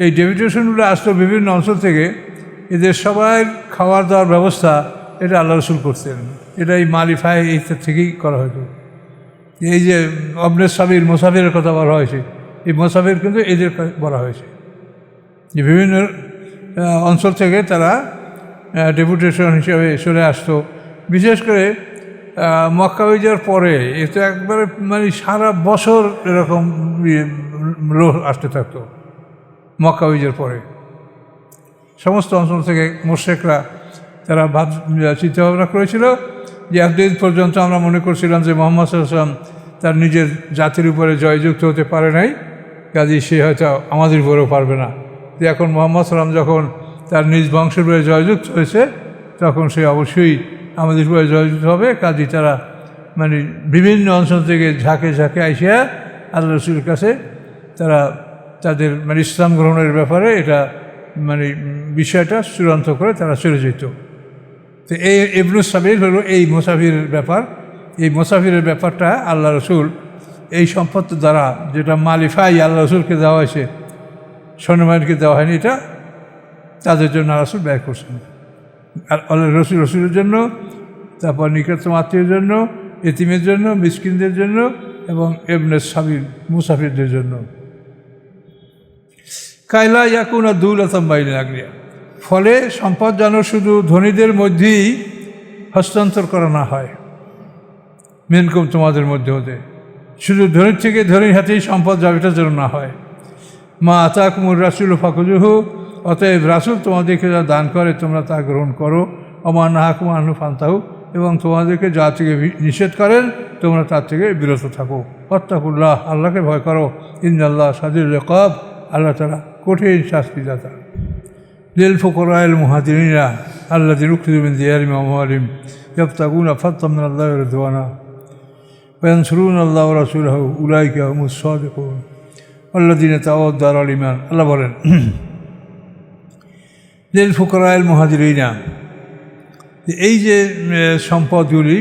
এই ডেপুটেশনগুলো আসতো বিভিন্ন অঞ্চল থেকে, এদের সবাই খাওয়ার দাওয়ার ব্যবস্থা এটা আল্লাহ রাসূল করতেন, এটা এই মালিফাই এই থেকেই করা হতো। এই যে ইবনে সাবিল মুসাফিরের কথা বলা হয়েছে, এই মুসাফির কিন্তু এদের বলা হয়েছে যে বিভিন্ন অঞ্চল থেকে তারা ডেপুটেশন হিসেবে চলে আসতো। বিশেষ করে মক্কা বিজয়ের পরে এটা একবারে মানে সারা বছর এরকম লোক আসতে থাকতো। মক্কা বিজয়ের পরে সমস্ত অঞ্চল থেকে মুশরিকরা তারা চিন্তাভাবনা করেছিল যে এতদিন পর্যন্ত আমরা মনে করছিলাম যে মুহাম্মদ সাল্লাল্লাহু আলাইহি ওয়াসাল্লাম তার নিজের জাতির উপরে জয়যুক্ত হতে পারে নাই, কাজেই সে হয়তো আমাদের উপরেও পারবে না। যে এখন মুহাম্মদ সাল্লাল্লাহু আলাইহি ওয়াসাল্লাম যখন তার নিজ বংশের উপরে জয়যুক্ত হয়েছে, তখন সে অবশ্যই আমাদের উপরে জয়যুক্ত হবে। কাজেই তারা মানে বিভিন্ন অঞ্চল থেকে ঝাঁকে ঝাঁকে আইসা আল্লাহ রাসূলের কাছে তারা তাদের মানে ইসলাম গ্রহণের ব্যাপারে এটা মানে বিষয়টা চূড়ান্ত করে তারা চলে যেত। তো এই ইবনে সাবিল হলো এই মুসাফিরের ব্যাপার। এই মুসাফিরের ব্যাপারটা আল্লাহ রাসূল এই সম্পদ দ্বারা, যেটা মালিফাই আল্লাহ রাসূলকে দেওয়া হয়েছে, সৈন্যবাহিনীকে দেওয়া হয়নি, এটা তাদের জন্য রাসূল ব্যয় করছেন। আর আল্লাহ রসুলের জন্য, তারপর নিকটতম আত্মীয়ের জন্য, এতিমের জন্য, মিসকিনদের জন্য এবং এমনে সাবিল মুসাফিরদের জন্য। কাইলা ইয়াকুনা দুলাতাম বাইনা আগরিয়া, ফলে সম্পদ যেন শুধু ধনীদের মধ্যেই হস্তান্তর করা না হয়, মিনকুম তোমাদের মধ্যে হতে, শুধু ধনীর থেকে ধনীর হাতেই সম্পদ যাবে এটা যেন না হয়। মা আতাকুমুর রাসূল ফাকুজুহু, অতএব রাসূল তোমাদেরকে যা দান করে তোমরা তা গ্রহণ করো। ওমা নাহাকুম আনহু ফান্তাহু, এবং তোমাদেরকে যা থেকে নিষেধ করেন তোমরা তার থেকে বিরত থাকো। ওয়াত্তাকুল্লাহ, আল্লাহকে ভয় করো। ইন্নাল্লাহ শাদীদুল ইকাব, আল্লাহ তাআলা কঠিন শাস্তিদাতা। লিল ফুকারাইল মুহাজিরিনা আল্লাযীনা উখরিজু মিন দিয়ারিহিম ওয়া আমওয়ালিহিম ইয়াবতাগুনা ফাদলাম মিনাল্লাহি ওয়া রিদওয়ানা ওয়া ইয়ানসুরুনাল্লাহ ওয়া রাসূলাহু উলাইকা হুমুস সাদিকুন আল্লাযীনা তাওয়াদ দারাল ঈমান। আল্লাহ বলেন, লিল ফুকারাইল মুহাজিরিনা, এই যে সম্পদগুলি,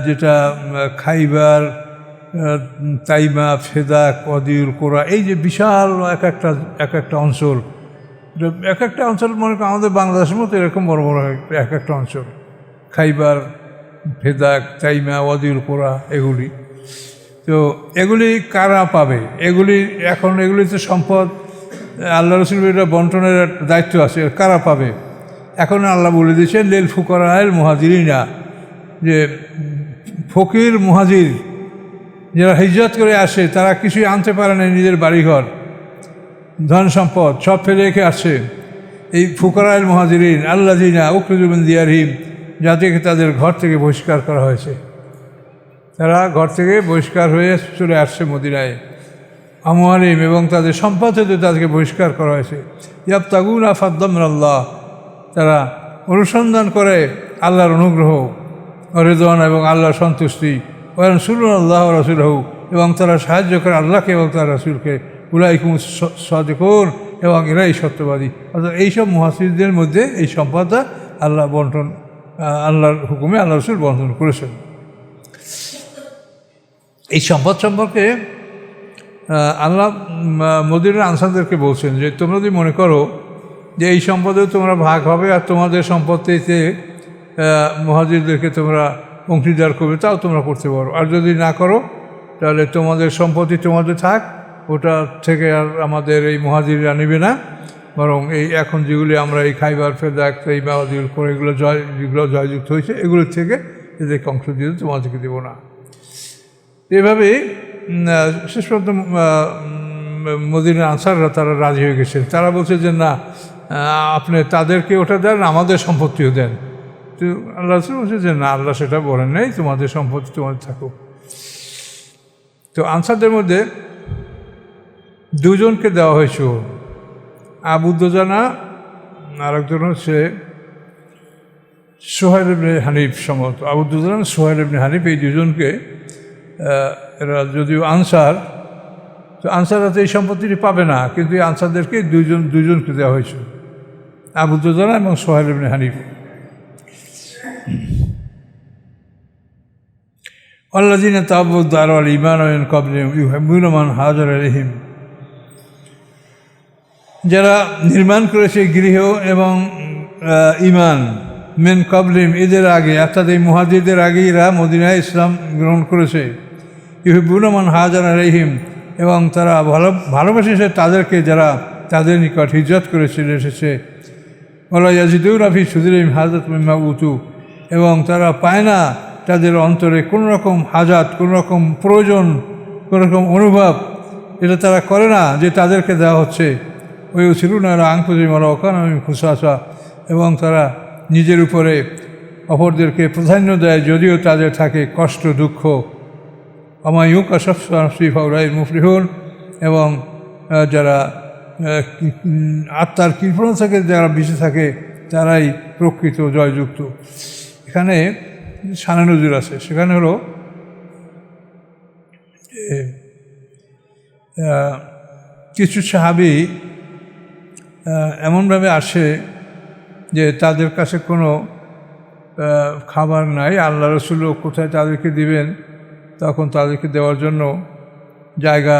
যেটা খাইবার, তাইমা, ফেদাক, ওয়াদিউল কোরা, এই যে বিশাল এক একটা অঞ্চল, এক একটা অঞ্চল মনে করেন আমাদের বাংলাদেশের মতো এরকম বড় বড় এক একটা অঞ্চল, খাইবার, ফেদাক, তাইমা, ওয়াদিউল কোরা, এগুলি। তো এগুলি কারা পাবে? এগুলিতে সম্পদ আল্লাহ রসুলের বন্টনের দায়িত্ব আছে, কারা পাবে? এখন আল্লাহ বলে দিয়েছেন লিল ফুকারাইল মুহাজিরিনা, যে ফকির মুহাজির যারা হিজরত করে আসে, তারা কিছুই আনতে পারে না, নিজের বাড়িঘর, ধন সম্পদ সব ফেলে রেখে আসে। এই ফুকারাইল মুহাজিরিন আল্লাযীনা উখরিজু মিন দিয়ারিহিম, যাদেরকে তাদের ঘর থেকে বহিষ্কার করা হয়েছে, তারা ঘর থেকে বহিষ্কার হয়ে চলে আসছে মদিনায়। আমওয়ালিহিম, এবং তাদের সম্পদ থেকে তাদেরকে বহিষ্কার করা হয়েছে। ইয়াবতাগুনা ফাদলাম মিনাল্লাহ, তারা অনুসন্ধান করে আল্লাহর অনুগ্রহ, রিদওয়ান এবং আল্লাহর সন্তুষ্টি, ওয়া ইয়ানসুরুনাল্লাহ ওয়া রাসূলাহু, এবং তারা সাহায্য করে আল্লাহকে এবং তার রাসূলকে, উলাইকা হুমুস সাদিকুন, এবং এরাই সত্যবাদী। অর্থাৎ এইসব মুহাজিরদের মধ্যে এই সম্পদটা আল্লাহর হুকুমে আল্লাহ রাসূল বন্টন করেছেন। এই সম্পদ সম্পর্কে আল্লাহ মদিনার আনসারদেরকে বলছেন যে তোমরা যদি মনে করো যে এই সম্পদে তোমরা ভাগ হবে আর তোমাদের সম্পত্তিতে মুহাজিরদেরকে তোমরা অংশীদার করবে, তাও তোমরা করতে পারো। আর যদি না করো তাহলে তোমাদের সম্পত্তি তোমাদের থাক, ওটা থেকে আর আমাদের এই মুহাজিররা নেবে না, বরং এই এখন যেগুলি আমরা এই খাইবার, ফেদাক, এই ওয়াদিউল কোরা যেগুলো জয়যুক্ত হয়েছে এগুলোর থেকে এদেরকে অংশ দিতে তোমাদেরকে দেবো না। এভাবে শেষ পর্যন্ত মদিনার আনসাররা তারা রাজি হয়ে গেছেন। তারা বলছে যে না, আপনি তাদেরকে ওটা দেন, আমাদের সম্পত্তিও দেন। তো আল্লাহ রাসূল বলছে যে না, আল্লাহ সেটা বলেন নাই, তোমাদের সম্পত্তি তোমাদের থাকুক। তো আনসারদের মধ্যে দুজনকে দেওয়া হয়েছিল, আবু দুজানা, আরেকজন হচ্ছে সোহাইল ইবনে হানিফ। সম্ভবত আবু দুজানা, সোহাইল ইবনে হানিফ, এই দুজনকে, এরা যদিও আনসার, তো আনসাররা তো এই সম্পত্তিটি পাবে না, কিন্তু এই আনসারদেরকে দুজনকে দেওয়া হয়েছিল, আবু দুজানা এবং সোহাইল ইবনে হানিফ। আল্লাযীনা তাওয়াদ দারাল ঈমান মিন ক্বাবলিহিম ইউহিব্বুনা মান হাজারা ইলাইহিম, যারা নির্মাণ করেছে গৃহ এবং ঈমান মিন ক্বাবলিহিম, এদের আগে, অর্থাৎ এই মুহাজিরদের আগে এরা মদিনায় ইসলাম গ্রহণ করেছে। ইউহিব্বুনা মান হাজারা ইলাইহিম, এবং তারা ভালোবেসেছে তাদেরকে যারা তাদের নিকট হিজরত করে চলে এসেছে। ওয়ালা ইয়াজিদুনা ফি সুদুরিহিম হাজাত মিম্মা উতু, এবং তারা পায় না তাদের অন্তরে কোনো রকম হাজাত, কোনো রকম প্রয়োজন, কোনো রকম অনুভব, এটা তারা করে না যে তাদেরকে দেওয়া হচ্ছে। ওই ছিলুন আর আংফুজিম আলা ওয়াকানা খুসাসা, এবং তারা নিজের উপরে অপরদেরকে প্রাধান্য দেয় যদিও তাদের থাকে কষ্ট, দুঃখ। আমায়ুক আশফিফাউরাই মুফলিহুন, এবং যারা আত্মার কৃপণতা থেকে যারা বেঁচে থাকে তারাই প্রকৃত জয়যুক্ত। এখানে শানে নজুর আছে, সেখানে হলো কিছু সাহাবী এমনভাবে আসে যে তাদের কাছে কোনো খাবার নাই, আল্লাহ রাসূল কোথায় তাদেরকে দিবেন, তখন তাদেরকে দেওয়ার জন্য জায়গা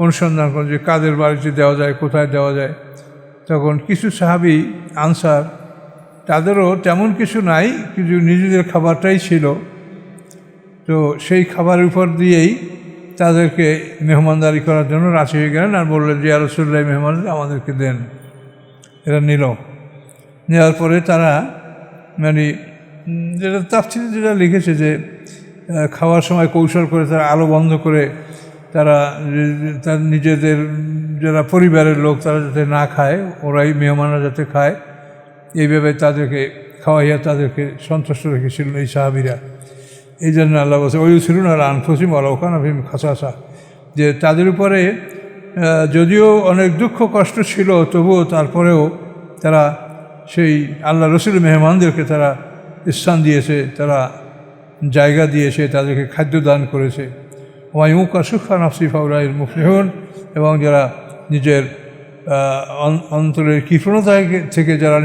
অনুসন্ধান করেন যে কাদের বাড়িতে দেওয়া যায়, কোথায় দেওয়া যায়। তখন কিছু সাহাবী আনসার তাদেরও তেমন কিছু নাই, কিন্তু নিজেদের খাবারটাই ছিল। তো সেই খাবারের উপর দিয়েই তাদেরকে মেহমানদারি করার জন্য রাজি হয়ে গেলেন আর বললেন যে ইয়া রাসূলুল্লাহ, মেহমান আমাদেরকে দেন। এরা নিল। নেওয়ার পরে তারা মানে যেটা তাফসীরে যেটা লিখেছে যে খাওয়ার সময় কৌশল করে তারা আলো বন্ধ করে তারা তার নিজেদের যারা পরিবারের লোক তারা যাতে না খায়, ওরাই মেহমানরা যাতে খায়, এইভাবে তাদেরকে খাওয়াইয়া তাদেরকে সন্তুষ্ট রেখেছিলেন এই সাহাবীরা। এই জন্য আল্লাহ বলছে ওই ছিল না আনফুসিম আলাউকান আফিম খাসাসা, যে তাদের উপরে যদিও অনেক দুঃখ কষ্ট ছিল তবুও তারপরেও তারা সেই আল্লাহ রসুল মেহমানদেরকে তারা স্থান দিয়েছে, তারা জায়গা দিয়েছে, তাদেরকে খাদ্য দান করেছে। ওয়াইমুকা সুখা নাফসি ফাউলাইল মুফলিহুন, এবং যারা নিজের অন্তরের কৃপণতা থেকে যারা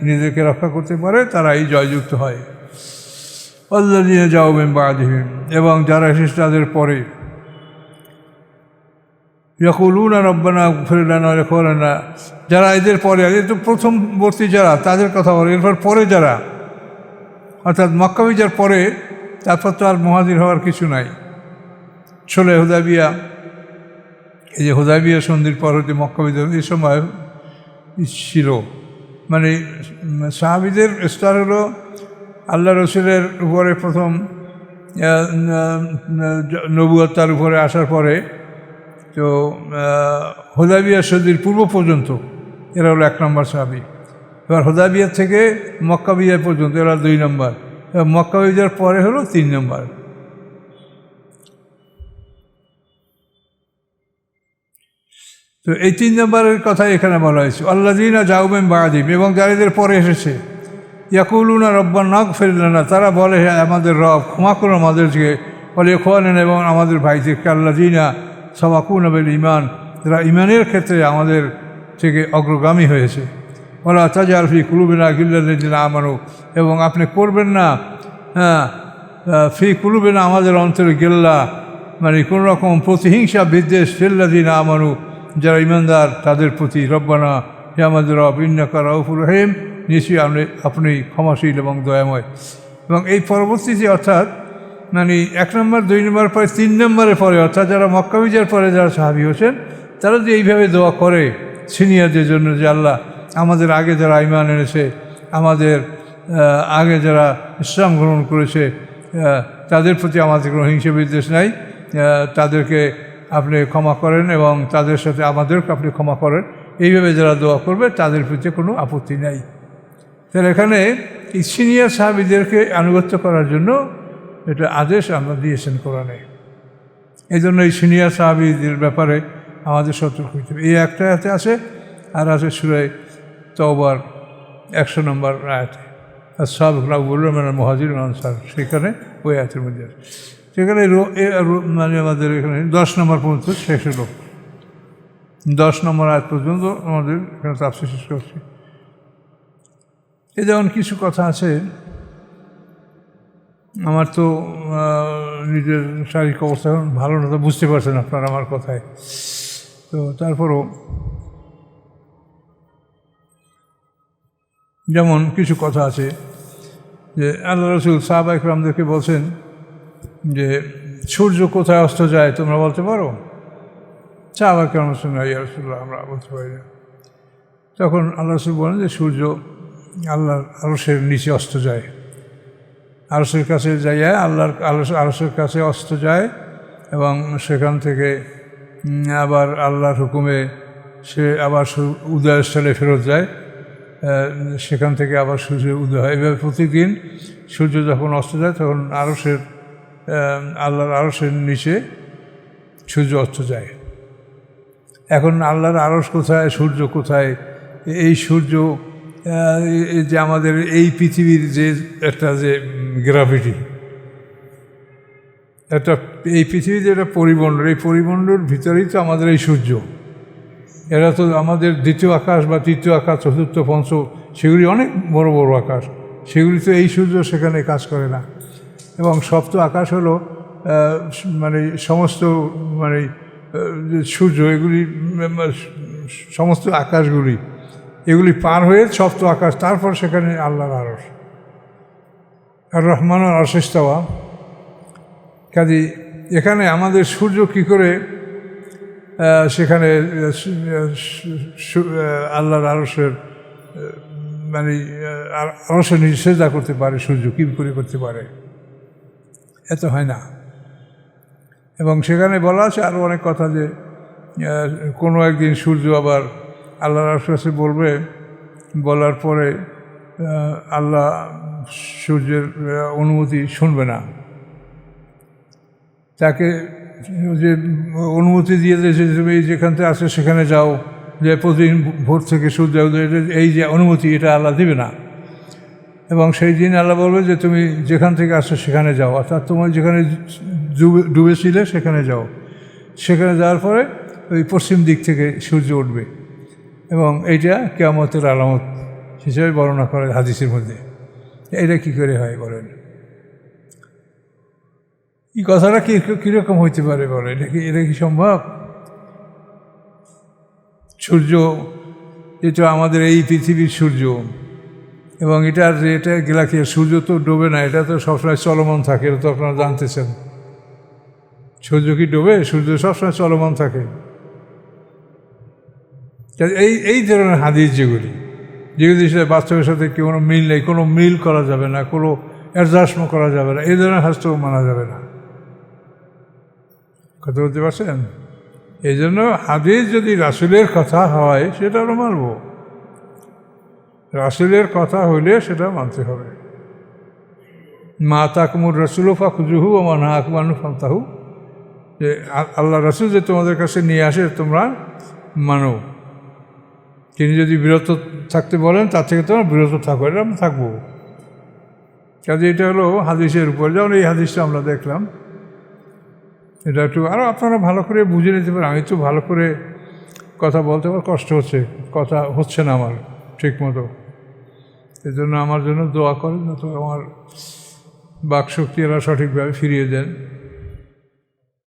নিজেদেরকে রক্ষা করতে পারে তারাই জয়যুক্ত হয়। আল্লাযীনা জাউ মিন বা'দিহিম, এবং যারা এসেছে তাদের পরে, ইয়াকুলুনা রব্বানা ইগফির লানা ওয়া লিইখওয়ানিনা, যারা এদের পরে, এদের তো প্রথমবর্তী যারা তাদের কথা বলে, এরপর পরে যারা, অর্থাৎ মক্কা বিজয়ের পরে তারপর তো আর মুহাজির হওয়ার কিছু নাই। ষোলো হুদায়বিয়া, এই যে হুদায়বিয়া সন্ধির পর হতে মক্কা বিজয় এই সময় ছিল, মানে সাহাবীদের স্তর হলো আল্লাহ রসুলের উপরে প্রথম নবুয়ত তার উপরে আসার পরে, তো হুদায়বিয়া সন্ধির পূর্ব পর্যন্ত এরা হলো 1 নম্বর সাহাবী। এবার হুদায়বিয়া থেকে মক্কা বিজয় পর্যন্ত এরা 2 নম্বর, এবার মক্কা বিজয়ের পরে হলো 3 নম্বর। তো এই 3 নম্বরের কথাই এখানে বলা হয়েছে, আল্লাযীনা জাউ মিন বা'দিহিম, এবং যারা এদের পরে এসেছে, ইয়াকুলুনা রব্বানা ইগফির লানা, তারা বলে আমাদের রব ক্ষমা করুন আমাদেরকে, ওয়া লিইখওয়ানিনা, এবং আমাদের ভাইদেরকে, আল্লাযীনা সাবাকুনা বিল ঈমান, যারা ঈমানের ক্ষেত্রে আমাদের থেকে অগ্রগামী হয়েছে। ওয়ালা তাজআল ফি কুলুবিনা গিল্লাল লিল্লাযীনা আমানু, এবং আপনি করবেন না ফি কুলুবিনা আমাদের অন্তরে গিল্লা, মানে কোনো রকম প্রতিহিংসা বিদ্বেষ, লিল্লাযীনা আমানু যারা ঈমানদার তাদের প্রতি। রব্বানা, হে আমাদের রব, ইন্নাকা রাউফুর রহিম, নিশ্চয়ই আপনি ক্ষমাশীল এবং দয়াময়। এবং এই পরবর্তীতে অর্থাৎ মানে 1 নম্বর 2 নম্বর পরে 3 নম্বরের পরে, অর্থাৎ যারা মক্কা বিজয়ের পরে যারা সাহাবী হয়েছেন তারা যে এইভাবে দোয়া করে সিনিয়রদের জন্য যে আল্লাহ আমাদের আগে যারা ঈমান এনেছে, আমাদের আগে যারা ইসলাম গ্রহণ করেছে তাদের প্রতি আমাদের কোনো হিংসা বিদ্বেষ নাই, তাদেরকে আপনি ক্ষমা করেন এবং তাদের সাথে আমাদেরকে আপনি ক্ষমা করেন, এইভাবে যারা দোয়া করবে তাদের প্রতি কোনো আপত্তি নাই। তাহলে এখানে এই সিনিয়র সাহাবীদেরকে আনুগত্য করার জন্য এটা আদেশ আমরা দিয়েছেন কোরআনে। এই জন্য এই সিনিয়র সাহাবীদের ব্যাপারে আমাদের সতর্ক হইতে হবে। এই একটা আয়াতে আছে, আর আছে সূরা তাওবার 100 নম্বর আয়াতে, আস-সাবিকুনা আল-আউয়ালুনা মিনাল মুহাজিরিন ওয়াল আনসার, সেখানে ওই আয়াতের মধ্যে আছে। সেখানে মানে আমাদের এখানে 10 নম্বর পর্যন্ত শেষ হলো, 10 নম্বর আয়াত পর্যন্ত আমাদের এখানে তাফসীর শেষ করছি। এই যেমন কিছু কথা আছে, আমার তো নিজের শারীরিক অবস্থা এখন ভালো না, তো বুঝতে পারছেন আপনারা আমার কথায়, তো তারপরও যেমন কিছু কথা আছে যে আল্লাহ রসুল সাহাবা ইকরামদেরকে বলছেন যে সূর্য কোথায় অস্ত যায় তোমরা বলতে পারো? সাহাবা ইকরাম বলছেন ইয়া রাসূলুল্লাহ, আমরা বলতে পারি না। তখন আল্লাহ রসুল বলেন যে সূর্য আল্লাহর আরশের নিচে অস্ত যায়, আরশের কাছে যাইয়া আল্লাহর আরশের কাছে অস্ত যায়, এবং সেখান থেকে আবার আল্লাহর হুকুমে সে আবার উদয়স্থলে ফেরত যায়, সেখান থেকে আবার সূর্যের উদয় হয়। এভাবে প্রতিদিন সূর্য যখন অস্ত যায় তখন আল্লাহর আরশের নিচে সূর্য অস্ত যায়। এখন আল্লাহর আরশ কোথায়, সূর্য কোথায়? এই সূর্য যে আমাদের এই পৃথিবীর যে একটা যে গ্র্যাভিটি, একটা এই পৃথিবীর যে একটা পরিমণ্ডল, এই পরিমণ্ডলের ভিতরেই তো আমাদের এই সূর্য। এরা তো আমাদের দ্বিতীয় আকাশ বা তৃতীয় আকাশ, চতুর্থ, পঞ্চম, সেগুলি অনেক বড় বড় আকাশ, সেগুলি তো এই সূর্য সেখানে কাজ করে না। এবং সপ্ত আকাশ হলো মানে সমস্ত মানে সূর্য, এগুলি সমস্ত আকাশগুলি, এগুলি পার হয়ে সপ্ত আকাশ, তারপর সেখানে আল্লাহর আরশ। আর রহমানুর আরশ ইস্তাওয়া। কাজে এখানে আমাদের সূর্য কি করে সেখানে আল্লাহর আরশের মানে আরশের নিচে সেজদা করতে পারে, সূর্য কী করে করতে পারে? এত হয় না। এবং সেখানে বলা আছে আরও অনেক কথা, যে কোনো একদিন সূর্য আবার আল্লাহর আরশের কাছে বলবে, বলার পরে আল্লাহ সূর্যের অনুমতি শুনবে না, তাকে যে অনুমতি দিয়ে দিয়েছে তুমি যেখান থেকে আসে সেখানে যাও, যে প্রতিদিন ভোর থেকে সূর্য এই যে অনুমতি, এটা আল্লাহ দিবে না। এবং সেই দিন আল্লাহ বলবে যে তুমি যেখান থেকে আসো সেখানে যাও, অর্থাৎ তোমার যেখানে ডুবেছিলে সেখানে যাও। সেখানে যাওয়ার পরে ওই পশ্চিম দিক থেকে সূর্য উঠবে, এবং এইটা কিয়ামতের আলামত হিসেবে বর্ণনা করে হাদিসের মধ্যে। এটা কী করে হয় বলেন? এই কথাটা কীরকম হইতে পারে বলে? এটা কি সম্ভব? সূর্য এটা আমাদের এই পৃথিবীর সূর্য, এবং এটা গ্যালাক্সি, সূর্য তো ডোবে না, এটা তো সবসময় চলমান থাকে। এটা তো আপনারা জানতেছেন। সূর্য কি ডোবে? সূর্য সবসময় চলমান থাকে। এই ধরনের হাদিস যেগুলি সাথে বাস্তবের সাথে কোনো মিল নেই, কোনো মিল করা যাবে না, কোনো অ্যাডজাস্টমেন্ট করা যাবে না, এই ধরনের হাদিসও মানা যাবে না। কথা বলতে পারছেন? এই জন্য হাদিস যদি রাসূলের কথা হয় সেটা আমরা মানব, রাসূলের কথা হইলে সেটা মানতে হবে। মা তাকুমুর রাসূলু ফাখুযুহু ওয়া মা নাহাকুম আনহু ফান্তাহু, যে আল্লাহ রাসূল যে তোমাদের কাছে নিয়ে আসে তোমরা মানো। তিনি যদি বিরত থাকতে বলেন তার থেকে তোমরা বিরত থাকো, এটা আমরা থাকবো। কাজে এটা হলো হাদিসের উপর। যেমন এই হাদিসটা আমরা দেখলাম, এটা একটু আরও আপনারা ভালো করে বুঝে নিতে পারেন। আমি তো ভালো করে কথা বলতে আমার কষ্ট হচ্ছে, কথা হচ্ছে না আমার ঠিক মতো। এই জন্য আমার জন্য দোয়া করেন, তো আমার বাকশক্তি এরা সঠিকভাবে ফিরিয়ে দেন।